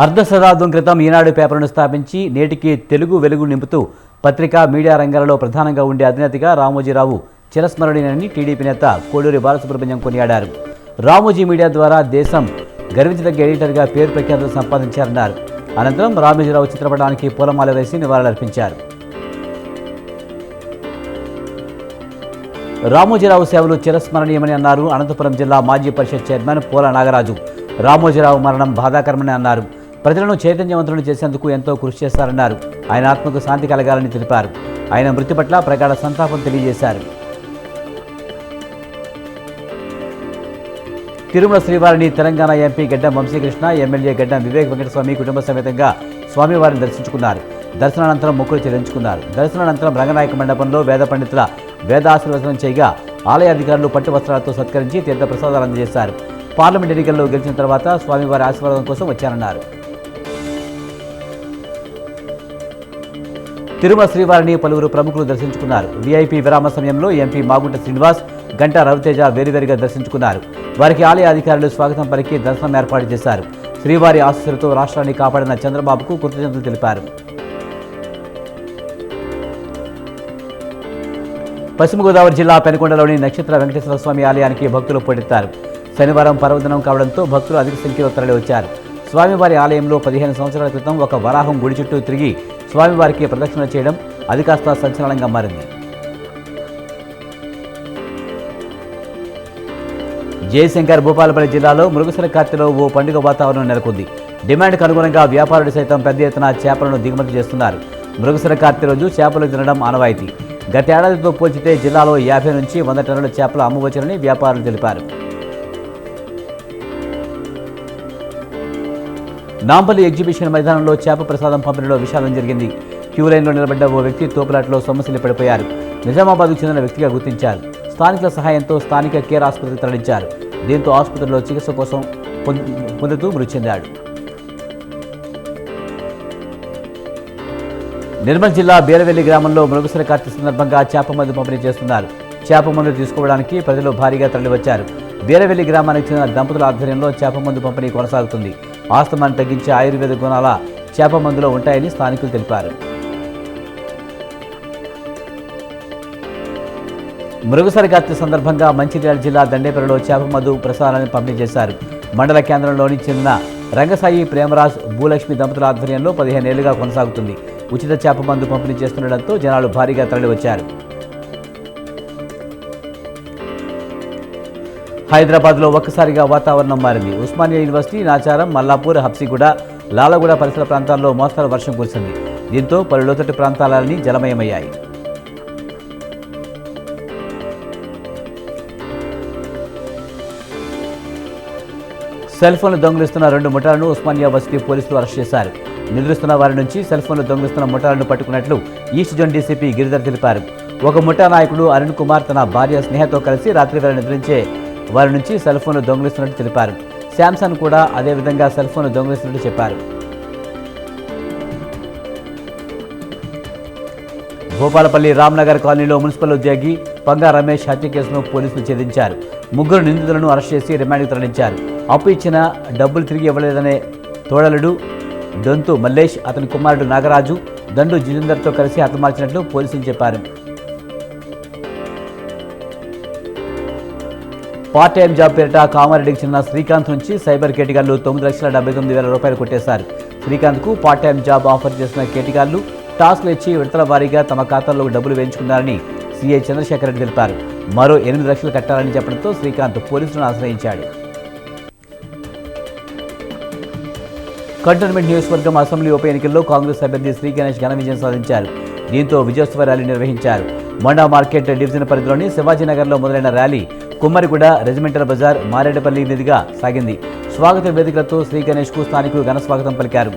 అర్ధ శతాబ్దం క్రితం ఈనాడు పేపర్ను స్థాపించి నేటికి తెలుగు వెలుగు నింపుతూ పత్రికా మీడియా రంగాలలో ప్రధానంగా ఉండే అధినేతగా రామోజీరావు చిరస్మరణీయులని టీడీపీ నేత కోడూరి బాలసుబ్రహ్మణ్యం కొనియాడారు. రామోజీ మీడియా ద్వారా దేశం గర్వించదగ్గ ఎడిటర్గా పేరు ప్రఖ్యాతులు సంపాదించారన్నారు. అనంతరం రామోజీరావు చిత్రపటానికి పూలమాల వేసి నివాళులర్పించారు. రామోజీరావు సేవలు చిరస్మరణీయమని అన్నారు. అనంతపురం జిల్లా మాజీ పరిషత్ చైర్మన్ పోల నాగరాజు రామోజీరావు మరణం బాధాకరమని అన్నారు. ప్రజలను చైతన్యవంతులను చేసేందుకు ఎంతో కృషి చేశారన్నారు. ఆయన ఆత్మకు శాంతి కలగాలని తెలిపారు. ఆయన మృతి పట్ల ప్రగాఢ సంతాపం తెలియజేశారు. తిరుమల శ్రీవారిని తెలంగాణ ఎంపీ గడ్డం వంశీకృష్ణ, ఎమ్మెల్యే గడ్డం వివేక్ వెంకటస్వామి కుటుంబ సమేతంగా స్వామివారిని దర్శించుకున్నారు. దర్శనానంతరం మొక్కులు చెల్లించుకున్నారు. దర్శనానంతరం రంగనాయక మండపంలో వేద పండితుల వేదాశీర్వచనం చేయగా ఆలయ అధికారులు పట్టు వస్త్రాలతో సత్కరించి తీర్థ ప్రసాదాలు అందజేశారు. పార్లమెంట్ ఎన్నికల్లో గెలిచిన తర్వాత స్వామివారి ఆశీర్వాదం కోసం వచ్చారన్నారు. తిరుమల శ్రీవారిని పలువురు ప్రముఖులు దర్శించుకున్నారు. వీఐపీ విరామ సమయంలో ఎంపీ మాగుంట శ్రీనివాస్, గంటా రవితేజ వేరువేరుగా దర్శించుకున్నారు. వారికి ఆలయ అధికారులు స్వాగతం పలికి దర్శనం ఏర్పాటు చేశారు. శ్రీవారి ఆశీస్సులతో రాష్ట్రాన్ని కాపాడిన చంద్రబాబుకు కృతజ్ఞతలు తెలిపారు. పశ్చిమ గోదావరి జిల్లా పెనుకొండలోని నక్షత్ర వెంకటేశ్వర స్వామి ఆలయానికి భక్తులు పోటెత్తారు. శనివారం పర్వదినం కావడంతో భక్తులు అధిక సంఖ్యలో తరలివచ్చారు. స్వామివారి ఆలయంలో 15 సంవత్సరాల క్రితం ఒక వరాహం గుడి చుట్టూ తిరిగి స్వామివారికి ప్రదక్షిణ చేయడం అది కాస్త సంచలనంగా మారింది. జయశంకర్ భూపాలపల్లి జిల్లాలో మృగశిర కార్తెలో ఓ పండుగ వాతావరణం నెలకొంది. డిమాండ్కు అనుగుణంగా వ్యాపారులు సైతం పెద్ద ఎత్తున చేపలను దిగుమతి చేస్తున్నారు. మృగశిర కార్తె రోజు చేపలు తినడం ఆనవాయితీ. గతేడాదితో పోల్చితే జిల్లాలో 50 నుంచి 100 టన్నుల చేపలు అమ్మవచ్చునని వ్యాపారులు తెలిపారు. నాంపల్లి ఎగ్జిబిషన్ మైదానంలో చేప ప్రసాదం పంపిణీలో విషాదం జరిగింది. క్యూలైన్లో నిలబడ్డ ఓ వ్యక్తి తోపులాటలో సమస్యలు పడిపోయారు. నిజామాబాద్కు చెందిన వ్యక్తిగా గుర్తించారు. స్థానికుల సహాయంతో స్థానిక కేర్ ఆసుపత్రికి తరలించారు. దీంతో ఆసుపత్రిలో చికిత్స కోసం పొందుతూ మృతి చెందాడు. నిర్మల్ జిల్లా బీరవెల్లి గ్రామంలో మృగశిర కార్తె సందర్భంగా చేప మందు పంపిణీ చేస్తున్నారు. చేప మందు తీసుకోవడానికి ప్రజలు భారీగా తరలివచ్చారు. బీరవెల్లి గ్రామానికి చెందిన దంపతుల ఆధ్వర్యంలో చేప మందు పంపిణీ కొనసాగుతుంది. ఆస్తమాన్ని తగ్గించే ఆయుర్వేద గుణాల చేప మందులో ఉంటాయని స్థానికులు తెలిపారు. మృగశిర కార్తె సందర్భంగా మంచిర్యాల జిల్లా దండేపల్లిలో చేప మందు ప్రసాదాన్ని పంపిణీ చేశారు. మండల కేంద్రంలోని చెందిన రంగసాయి ప్రేమరాజ్ భూలక్ష్మి దంపతుల ఆధ్వర్యంలో 15 ఏళ్లుగా కొనసాగుతుంది. ఉచిత చేప మందు పంపిణీ చేస్తుండటంతో జనాలు భారీగా తరలివచ్చారు. హైదరాబాద్లో ఒక్కసారిగా వాతావరణం మారింది. ఉస్మానియా యూనివర్సిటీ, నాచారం, మల్లాపూర్, హబ్సిగూడ, లాలగూడ పరిసర ప్రాంతాల్లో మోస్తరు వర్షం కురిసింది. దీంతో పలు లోతట్టు ప్రాంతాలన్నీ జలమయమయ్యాయి. సెల్ ఫోన్లు దొంగిలిస్తున్న 2 ముఠాలను ఉస్మానియా వర్సిటీ పోలీసులు అరెస్ట్ చేశారు. నిద్రిస్తున్న వారి నుంచి సెల్ ఫోన్లు దొంగిలిస్తున్న ముఠాలను పట్టుకున్నట్లు ఈస్ట్ జోన్ డీసీపీ గిరిధర్ తెలిపారు. ఒక ముఠా నాయకుడు అరుణ్ కుమార్ తన భార్య స్నేహతో కలిసి రాత్రి వేళ నిద్రించే వారి నుంచి సెల్ ఫోన్లు దొంగిలిస్తున్నట్టు తెలిపారు. శాంసంగ్ కూడా అదేవిధంగా సెల్ ఫోన్లు దొంగిలిస్తున్నట్టు చెప్పారు. భూపాలపల్లి రామ్నగర్ కాలనీలో మున్సిపల్ ఉద్యోగి పంగా రమేష్ హత్య కేసును పోలీసులు ఛేదించారు. 3 నిందితులను అరెస్ట్ చేసి రిమాండ్కు తరలించారు. అప్పు ఇచ్చిన డబ్బులు తిరిగి ఇవ్వలేదనే తోడలుడు దొంతు మల్లేష్, అతని కుమారుడు నాగరాజు, దండు జితేందర్తో కలిసి హతమార్చినట్లు పోలీసులు చెప్పారు. పార్ట్ టైం జాబ్ పేరిట కామారెడ్డికి చెందిన శ్రీకాంత్ నుంచి సైబర్ కేటిగాళ్లు 9,79,000 రూపాయలు కొట్టేశారు. శ్రీకాంత్కు పార్ట్ టైం జాబ్ ఆఫర్ చేసిన కేటిగాళ్లు టాస్క్లు ఇచ్చి విడతల వారీగా తమ ఖాతాల్లోకి డబ్బులు వేయించుకున్నారని సీఐ చంద్రశేఖర్ రెడ్డి తెలిపారు. మరో 8 లక్షలు కట్టాలని చెప్పడంతో శ్రీకాంత్ పోలీసులను ఆశ్రయించాడు. కంటోన్మెంట్ నియోజకవర్గం అసెంబ్లీ ఉప ఎన్నికల్లో కాంగ్రెస్ అభ్యర్థి శ్రీ గణేష్ ఘన విజయం సాధించారు. దీంతో విజయోత్సవ ర్యాలీ నిర్వహించారు. మండా మార్కెట్ డివిజన్ పరిధిలోని శివాజీనగర్లో మొదలైన ర్యాలీ కుమ్మరిగూడ, రెజిమెంటల్ బజార్, మారేడుపల్లి మీదుగా సాగింది. స్వాగత వేదికలతో శ్రీ గణేష్కు స్థానికులు ఘన స్వాగతం పలికారు.